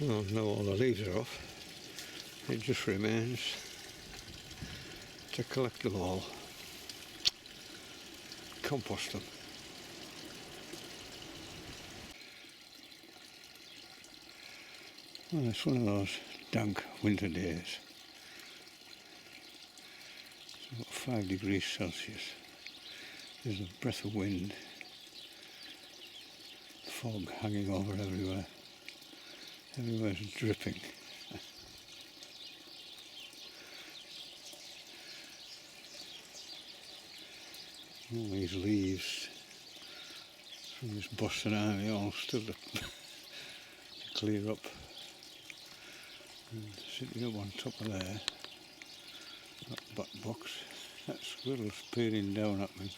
Well, now all the leaves are off, it just remains to collect them all, compost them. Well, it's one of those dank winter days. It's about 5 degrees Celsius. There's a breath of wind, fog hanging over everywhere. Everywhere's dripping. All these leaves from this Boston Ivy all still to clear up. And sitting up on top of there, that back box, that squirrel's peering down at me.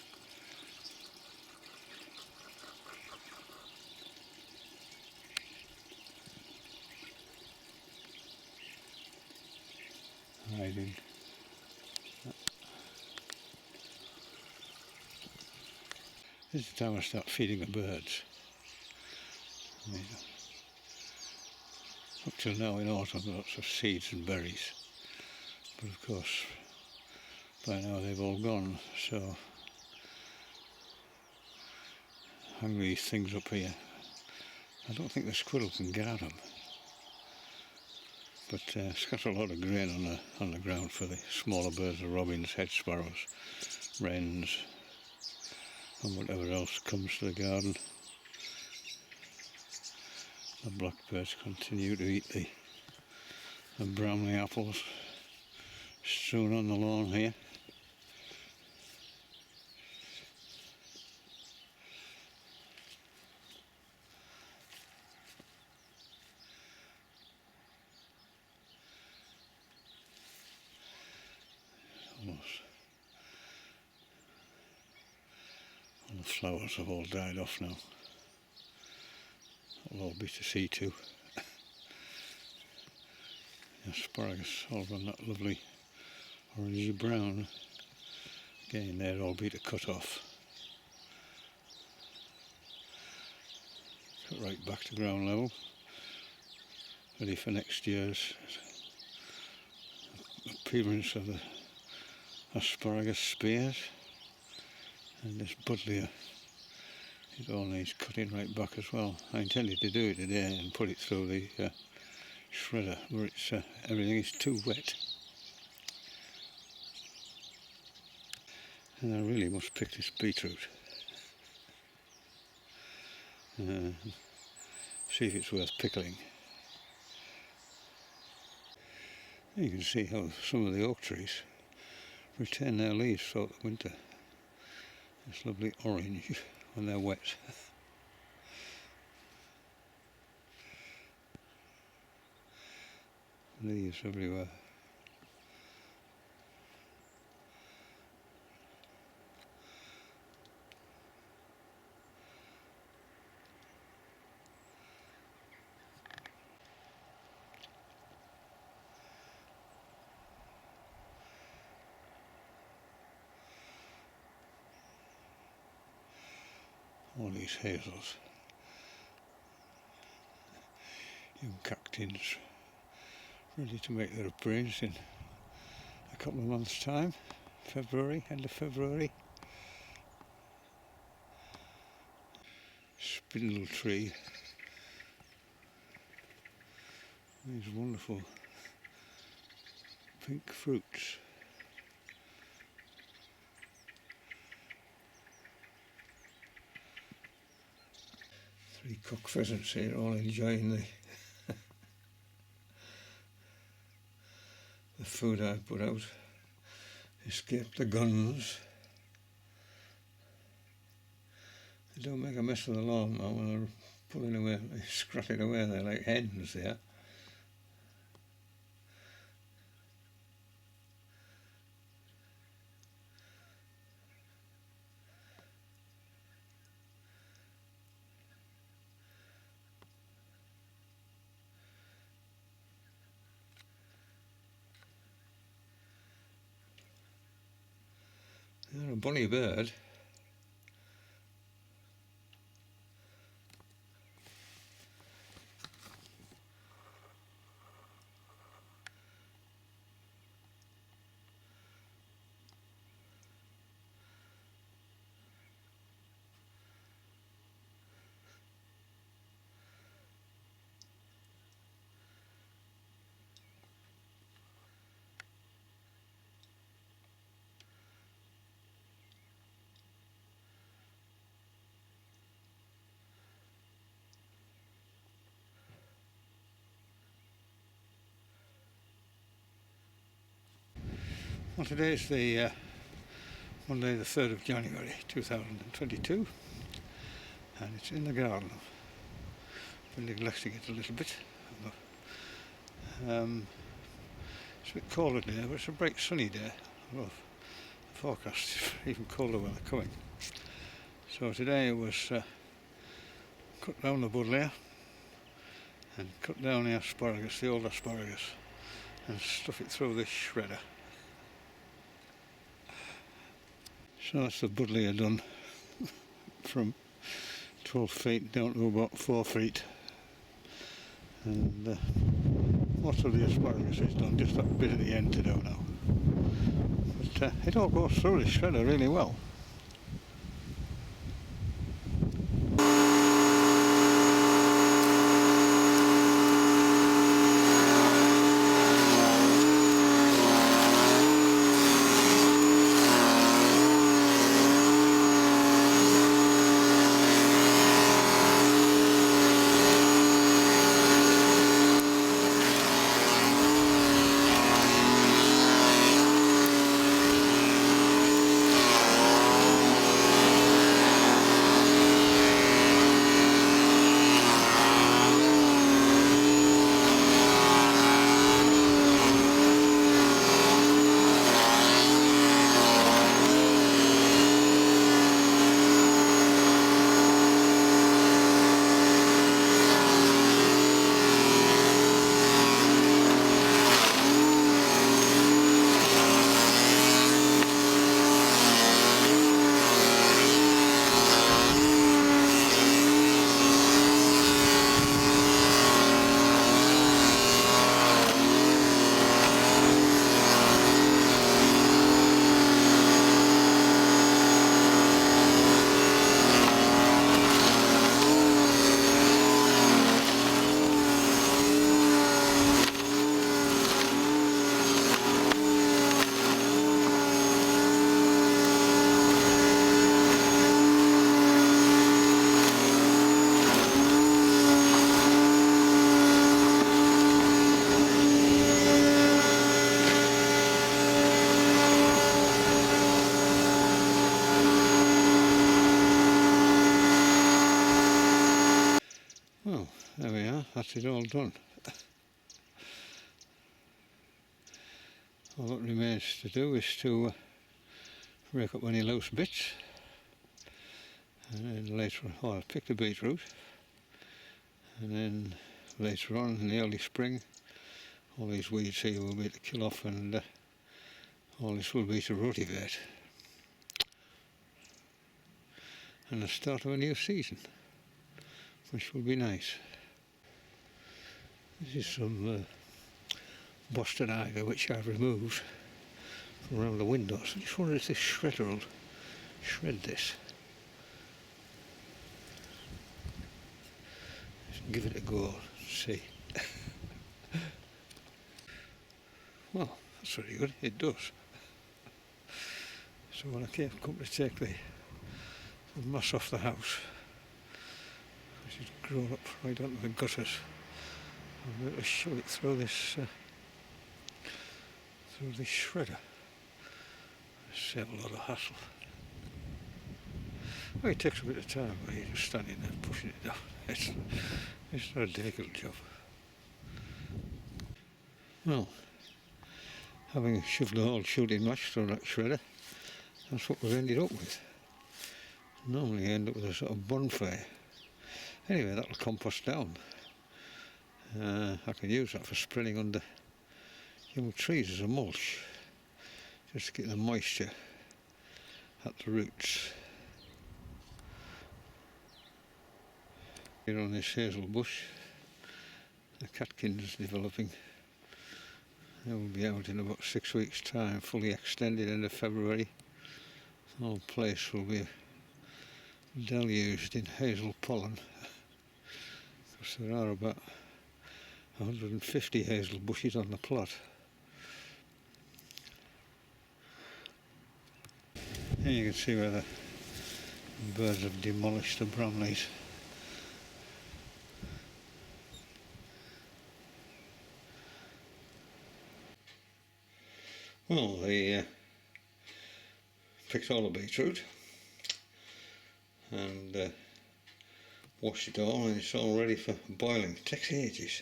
Hiding. This is the time I start feeding the birds. Yeah. Up till now in autumn lots of seeds and berries, but of course by now they've all gone, so hang these things up here. I don't think the squirrel can get at them, but it's got a lot of grain on the ground for the smaller birds, the robins, hedge sparrows, wrens and whatever else comes to the garden. The blackbirds continue to eat the Bramley apples strewn on the lawn here. All the flowers have all died off now. It'll all be to see to. The asparagus all run that lovely orangey brown. Again, they'll all be to cut off. Cut right back to ground level. Ready for next year's appearance of the asparagus spears. And this buddleia, it all needs cutting right back as well. I intended to do it today and put it through the shredder, but it's, everything is too wet. And I really must pick this beetroot. See if it's worth pickling. You can see how some of the oak trees retain their leaves throughout the winter. It's lovely orange when they're wet. Leaves everywhere. All these hazels, young cactins, ready to make their appearance in a couple of months' time, February, end of February. Spindle tree, these wonderful pink fruits. 3 cock pheasants here, all enjoying the food I put out. Escaped the guns. They don't make a mess of the lawn now when they're pulling away, they're scratching away, they're like hens there. They're a bonny bird. Well, today's the Monday the 3rd of January 2022, and it's in the garden. Been neglecting it a little bit. It's a bit colder today, but it's a bright sunny day. Well, the forecast is even colder weather coming. So today it was cut down the buddleia and cut down the asparagus, the old asparagus, and stuff it through this shredder. So that's the buddleia done from 12 feet down to about 4 feet, and most of the asparagus is done, just that bit at the end to do now. But it all goes through the shredder really well. Well, there we are, that's it all done. All that remains to do is to rake up any loose bits, and then later on, I'll pick the beetroot, and then later on in the early spring all these weeds here will be to kill off, and all this will be to rotivate, and the start of a new season, which will be nice. This is some Boston ivy which I've removed from around the windows. I just wonder if this shredder will shred this. Just give it a go and see. Well, that's very good, it does. So when I come to take the moss off the house, which has grown up right onto the gutters, I'm going to shove it through this shredder. Save a lot of hassle. Well, it takes a bit of time, but you're just standing there pushing it down. It's not a difficult job. Well, having shoved the whole shooting match through that shredder, that's what we've ended up with. Normally you end up with a sort of bonfire. Anyway, that'll compost down. I can use that for spreading under young trees as a mulch, just to get the moisture at the roots. Here on this hazel bush, the catkins developing. They will be out in about 6 weeks' time, fully extended end of February. The whole place will be deluged in hazel pollen, because there are about 150 hazel bushes on the plot. Here you can see where the birds have demolished the Bramleys. Well, they picked all the beetroot and washed it all, and it's all ready for boiling. It takes ages.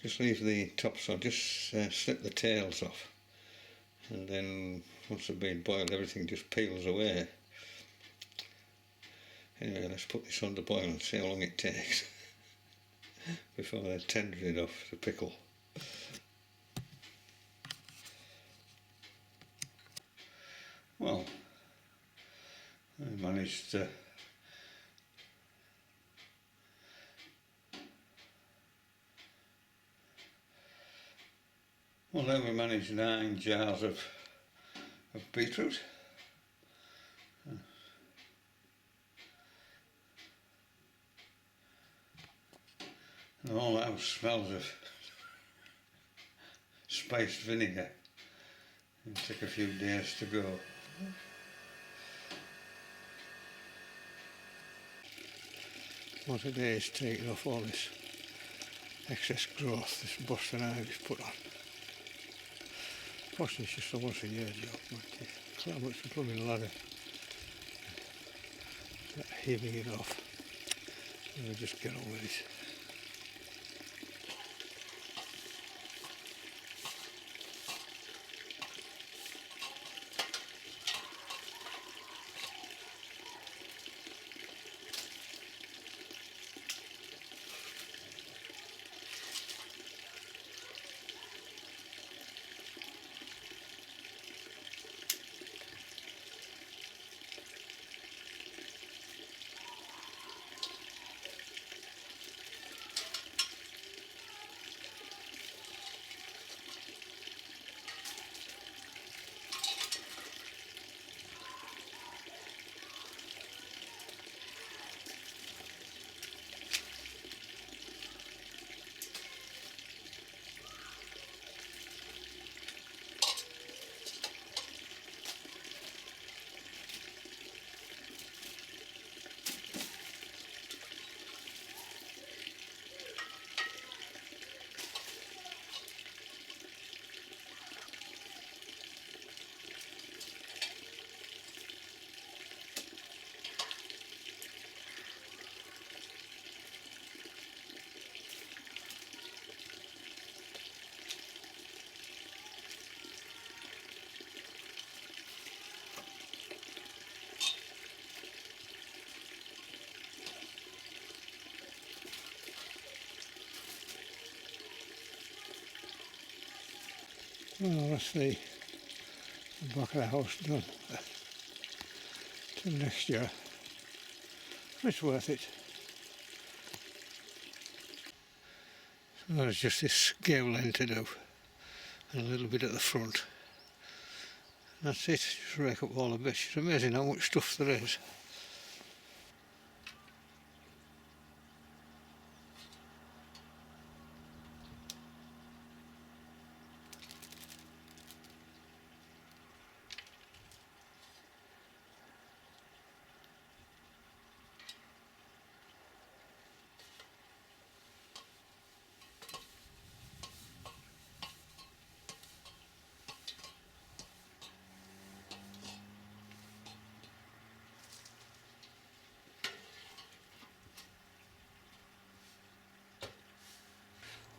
Just leave the tops on, just snip the tails off, and then once they've been boiled, everything just peels away. Anyway, let's put this on to boil and see how long it takes before they tender it off to pickle. Well, I managed to well, then we managed 9 jars of beetroot. And the whole house smells of spiced vinegar. It'll take a few days to go. What a day is taking off all this excess growth this Boston Ivy's put on. Possibly it's just a once a year job, but it's much to put in a ladder, heaving it off, and we'll just get on with it. Well, that's the back of the house done. Till next year. It's worth it. So there's just this gable end to do, and a little bit at the front. And that's it, just rake up all the bits. It's amazing how much stuff there is.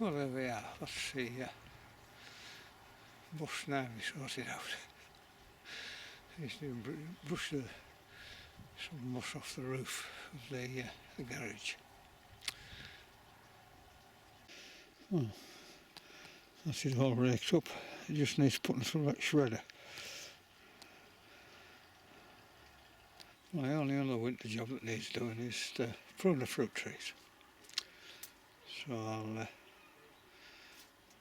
Well, there we are. Let's see. Boston Ivy sorted out. He's doing brush some moss off the roof of the garage. Well, that's it all raked up. It just needs putting through that shredder. My only other winter job that needs doing is to prune the fruit trees. So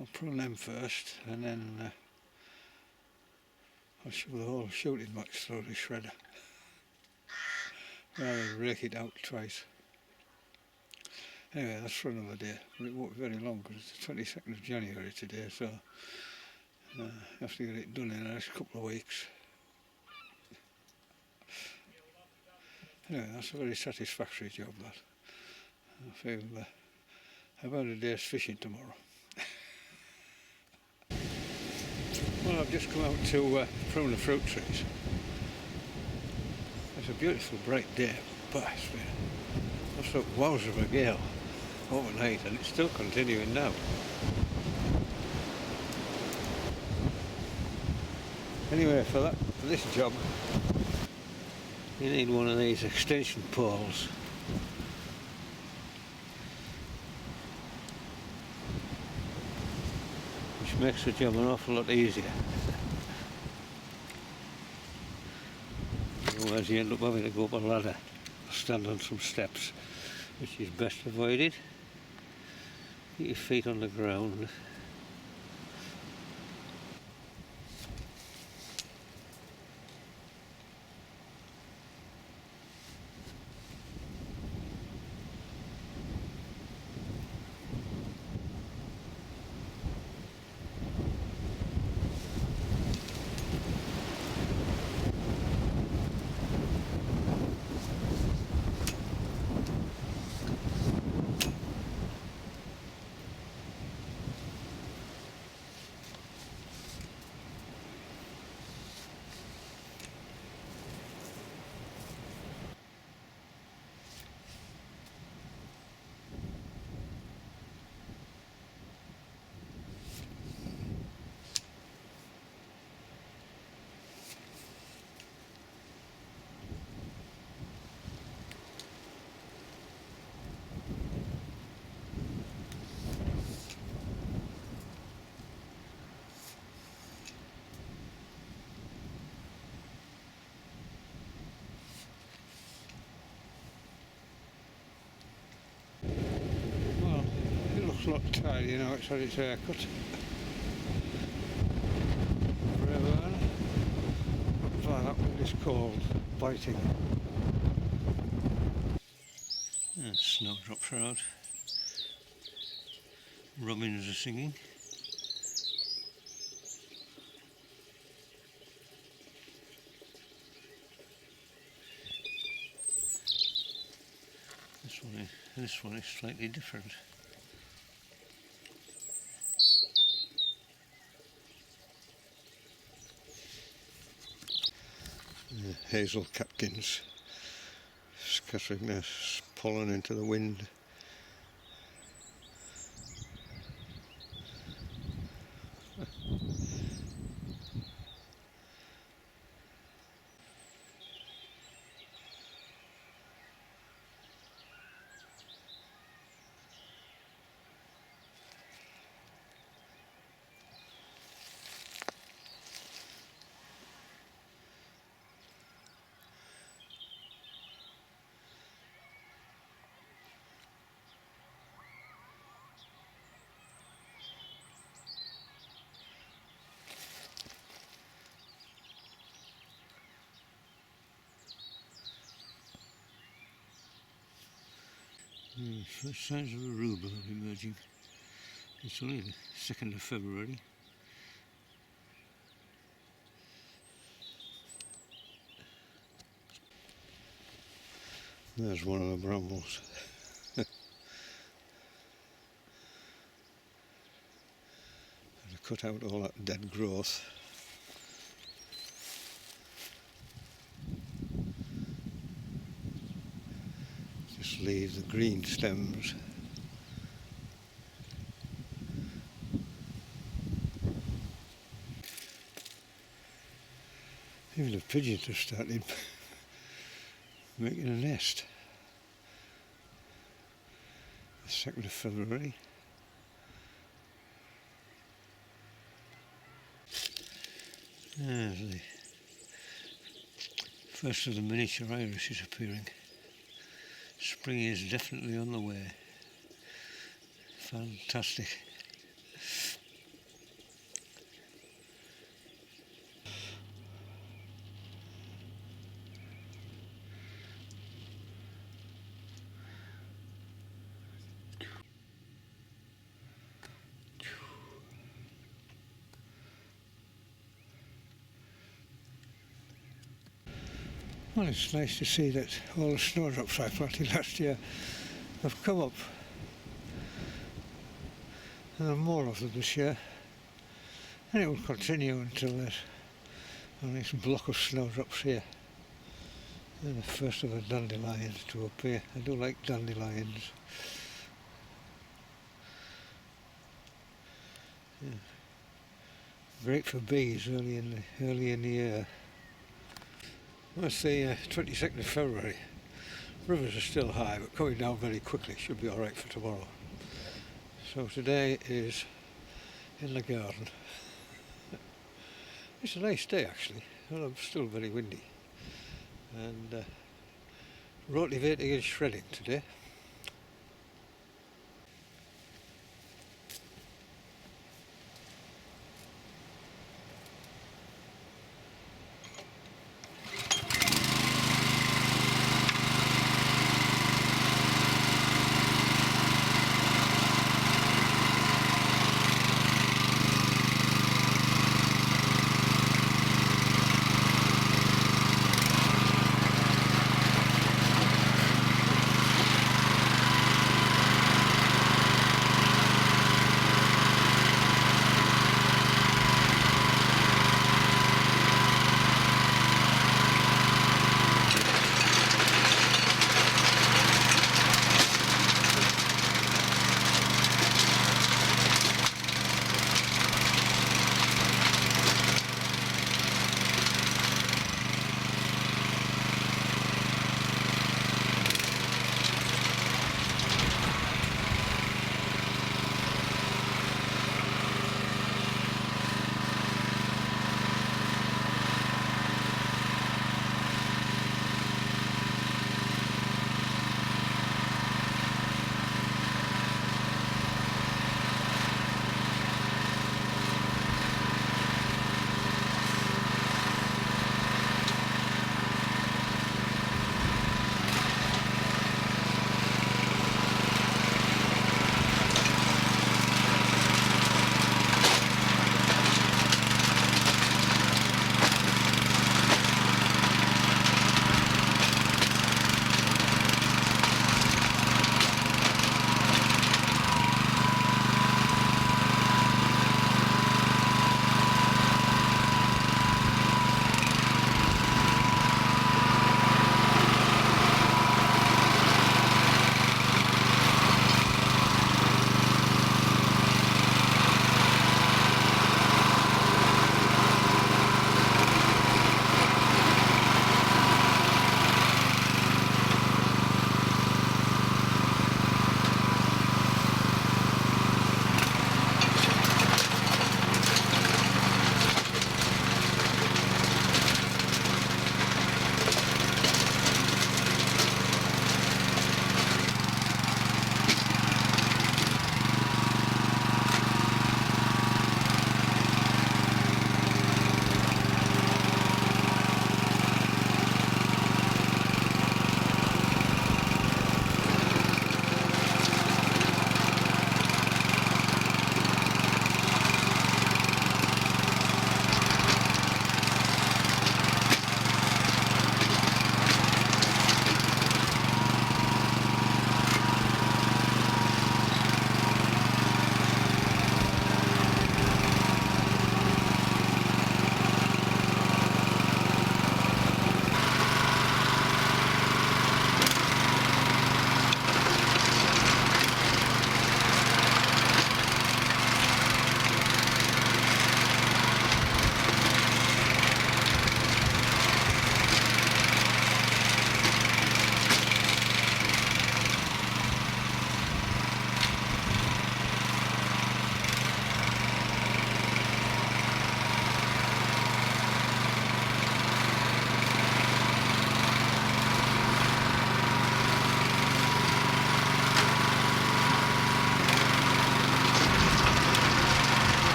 I'll prune them first, and then I'll shove the whole shooting match through the shredder, rather than rake it out twice. Anyway, that's for another day, but it won't be very long because it's the 22nd of January today, so I have to get it done in the next couple of weeks. Anyway, that's a very satisfactory job, that. I feel I've had a day's fishing tomorrow. Well, I've just come out to prune the fruit trees. It's a beautiful bright day, but it's been absolute wowzer of a gale overnight, and it's still continuing now. Anyway, for this job, you need one of these extension poles. Which makes the job an awful lot easier. Otherwise you end up having to go up a ladder or stand on some steps, which is best avoided. Get your feet on the ground. Well, it looks a lot tidier now it's had its haircut. Forever. Like that one is called biting. Snowdrops are out. Robins are singing. This one is slightly different. The hazel catkins scattering their pollen into the wind. First signs of a rhubarb emerging. It's only the 2nd of February. There's one of the brambles. Had to cut out all that dead growth. Just leave the green stems. Even the pigeons have started making a nest. The 2nd of February. There's the first of the miniature irises appearing. Spring is definitely on the way. Fantastic. Well, it's nice to see that all the snowdrops I planted last year have come up. And there are more of them this year. And it will continue until there's only this block of snowdrops here. And the first of the dandelions to appear. I do like dandelions. Yeah. Great for bees early in the year. Well, it's the 22nd of February. Rivers are still high, but coming down very quickly. Should be all right for tomorrow. So today is in the garden. It's a nice day actually, although still very windy. And rotivating and shredding today.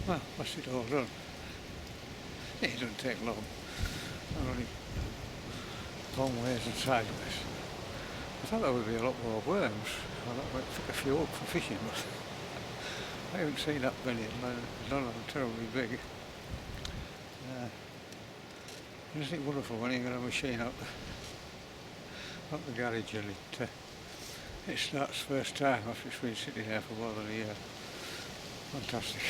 Well, what's it all done? It doesn't take long. Only long ways and sideways. I thought there would be a lot more worms. I might pick a few up for fishing, but I haven't seen that many. None of them terribly big. Isn't it wonderful when you get a machine out the garage and it starts first time after it's been sitting there for more than a year. Fantastic.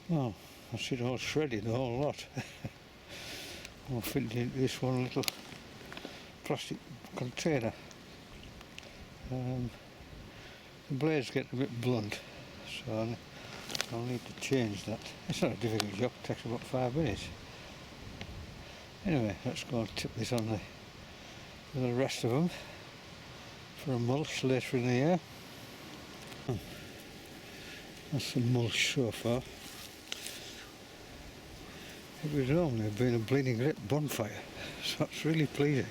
Well, that's it all shredded, the whole lot. I'll fit it into this one little plastic container. The blade's getting a bit blunt, so I'll need to change that. It's not a difficult job, it takes about 5 minutes. Anyway, let's go and tip this on the rest of them for a mulch later in the year. That's the mulch so far. It would normally have been a bleeding great bonfire, so it's really pleasing.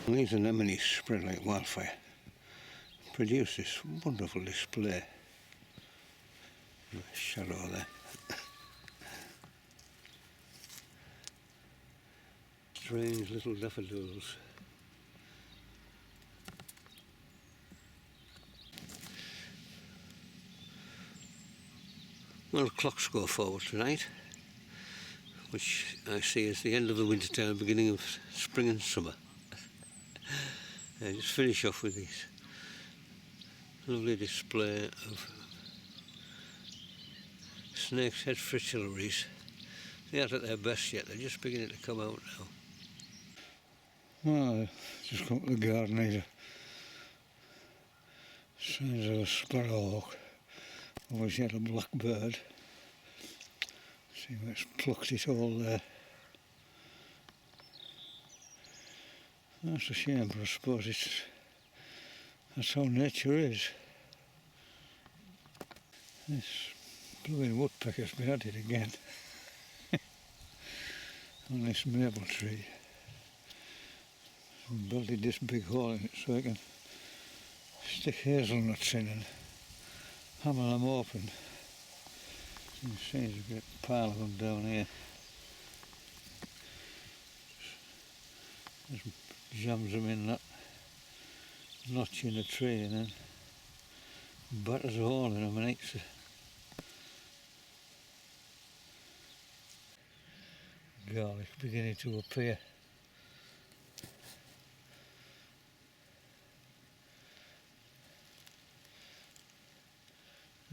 And these anemones spread like wildfire, produce this wonderful display. Nice shadow there. Strange little daffodils. Well, clocks go forward tonight, which I see as the end of the winter time, beginning of spring and summer. I just finish off with this lovely display of snake's head fritillaries. They aren't at their best yet, they're just beginning to come out now. Oh, just come to the garden here. Signs of a sparrowhawk. Always had a blackbird. See where it's plucked it all there. That's a shame, but I suppose that's how nature is. This blooming woodpecker's been at it again. On this maple tree. I built this big hole in it so I can stick hazelnuts in and hammer them open. You can see there's a great pile of them down here. Just jams them in that notch in the tree and then batters a hole in them and eats it. Garlic beginning to appear.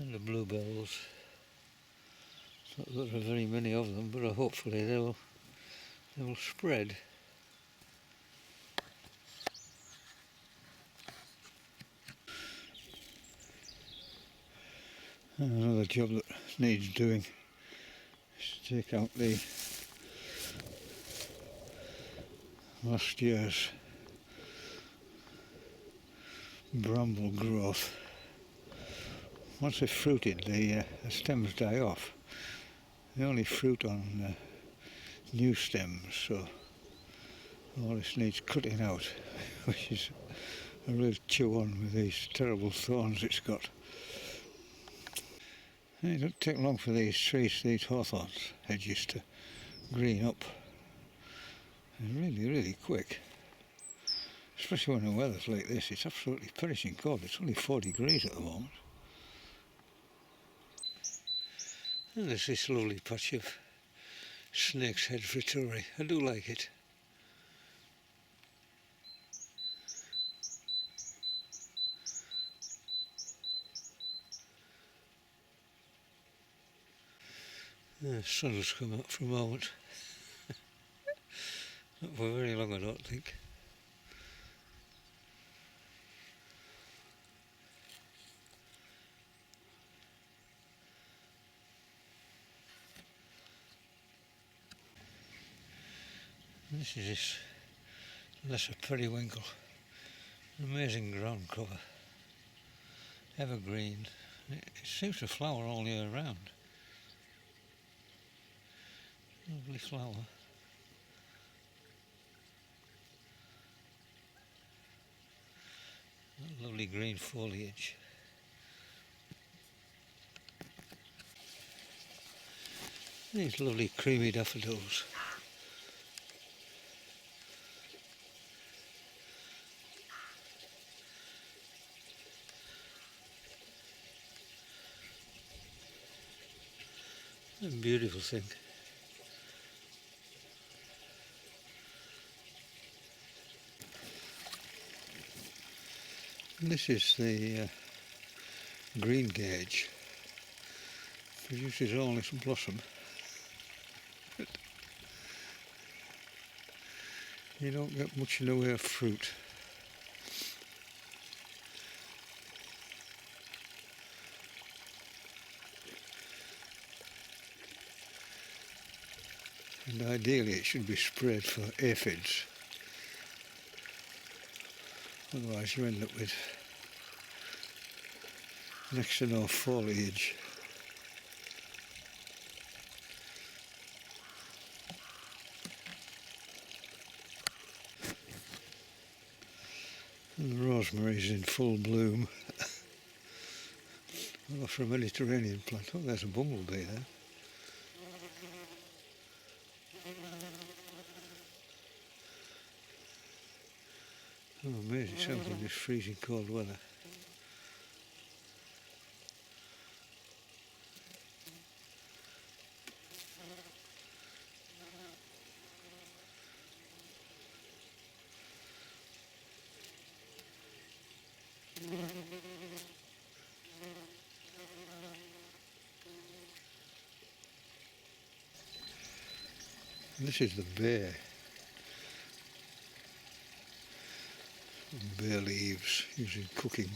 And the bluebells. Not that there are very many of them, but hopefully they will spread. And another job that needs doing is to take out the last year's bramble growth. Once they've fruited, the stems die off. They only fruit on new stems, so all this needs cutting out, which is a real chew on with these terrible thorns it's got. And it doesn't take long for these trees, these hawthorns hedges to green up. They're really, really quick. Especially when the weather's like this, it's absolutely perishing cold. It's only 4 degrees at the moment. And there's this lovely patch of Snake's Head Frituri. I do like it. The sun has come out for a moment. Not for very long, I don't think. This is this lesser periwinkle. An amazing ground cover. Evergreen. It seems to flower all year round. Lovely flower. Lovely green foliage. These lovely creamy daffodils. A beautiful thing. And this is the green gage. Produces all this blossom. You don't get much in the way of fruit. And ideally it should be sprayed for aphids. Otherwise you end up with next to no foliage. And the rosemary's in full bloom. Well, for a Mediterranean plant. Oh, there's a bumblebee there. Oh, amazing sounds in this freezing cold weather. And this is the bay. Bay leaves used in cooking.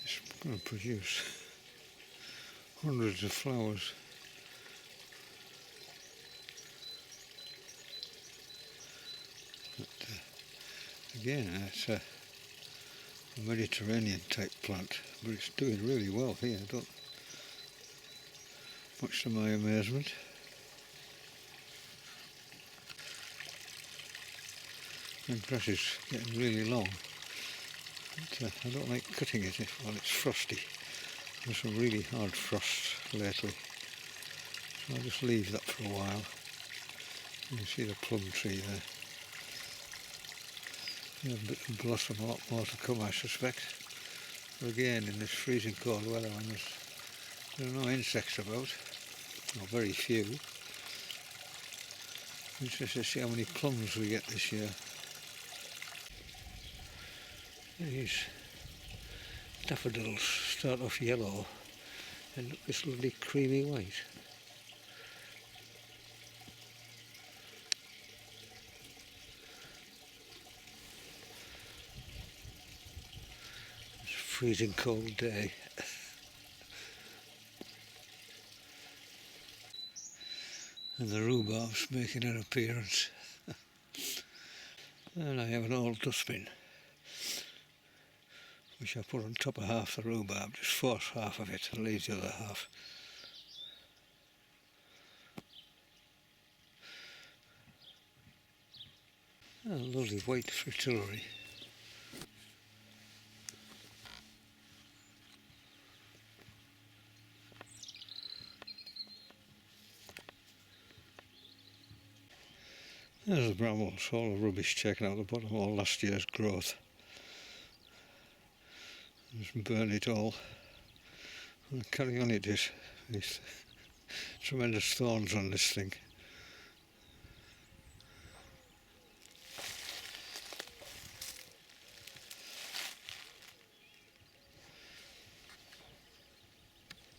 It's going to produce hundreds of flowers. But again, it's a Mediterranean type plant, but it's doing really well here, much to my amazement. The grass is getting really long. But, I don't like cutting it while it's frosty. There's some really hard frosts lately. So I'll just leave that for a while. You can see the plum tree there. It'll blossom a lot more to come, I suspect. But again, in this freezing cold weather, when there are no insects about, or very few. Interested to see how many plums we get this year. These daffodils start off yellow and look this lovely creamy white. It's a freezing cold day. And the rhubarb's making an appearance. And I have an old dustbin which I put on top of half the rhubarb, just force half of it and leave the other half. A lovely white fritillary. There's the brambles, all the rubbish taken out the bottom, all last year's growth. Just burn it all. And carry on it is. These tremendous thorns on this thing.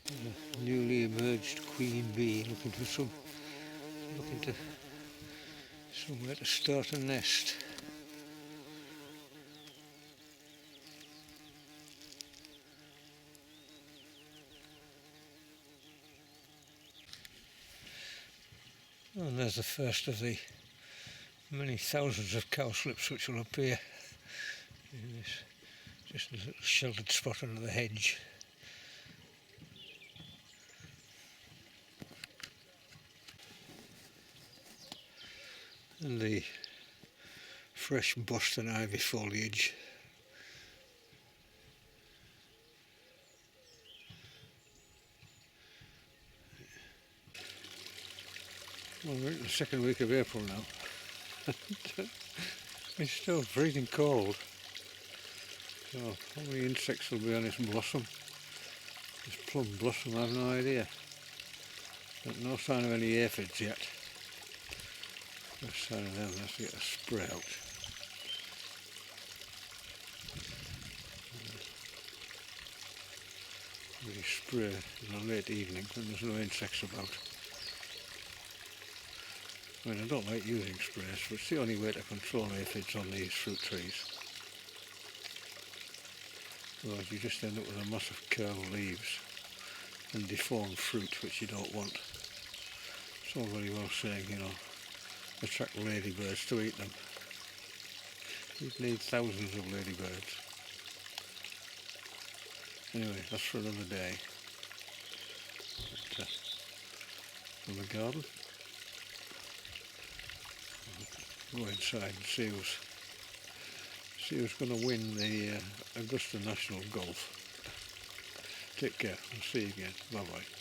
A newly emerged queen bee looking to somewhere to start a nest. And there's the first of the many thousands of cowslips which will appear in this just a little sheltered spot under the hedge. And the fresh Boston ivy foliage. Well, we're in the second week of April now. It's still freezing cold. So how many insects will be on this blossom? This plum blossom, I have no idea. But no sign of any aphids yet. No sign of them, let's get a spray out. We spray in the late evening when there's no insects about. I mean, I don't like using sprays, but it's the only way to control aphids on these fruit trees. Otherwise you just end up with a mass of curled leaves and deformed fruit, which you don't want. It's all very well saying, you know, attract ladybirds to eat them. You'd need thousands of ladybirds. Anyway, that's for another day. But, from the garden, go inside and see who's going to win the Augusta National Golf. Take care, I'll see you again. Bye bye.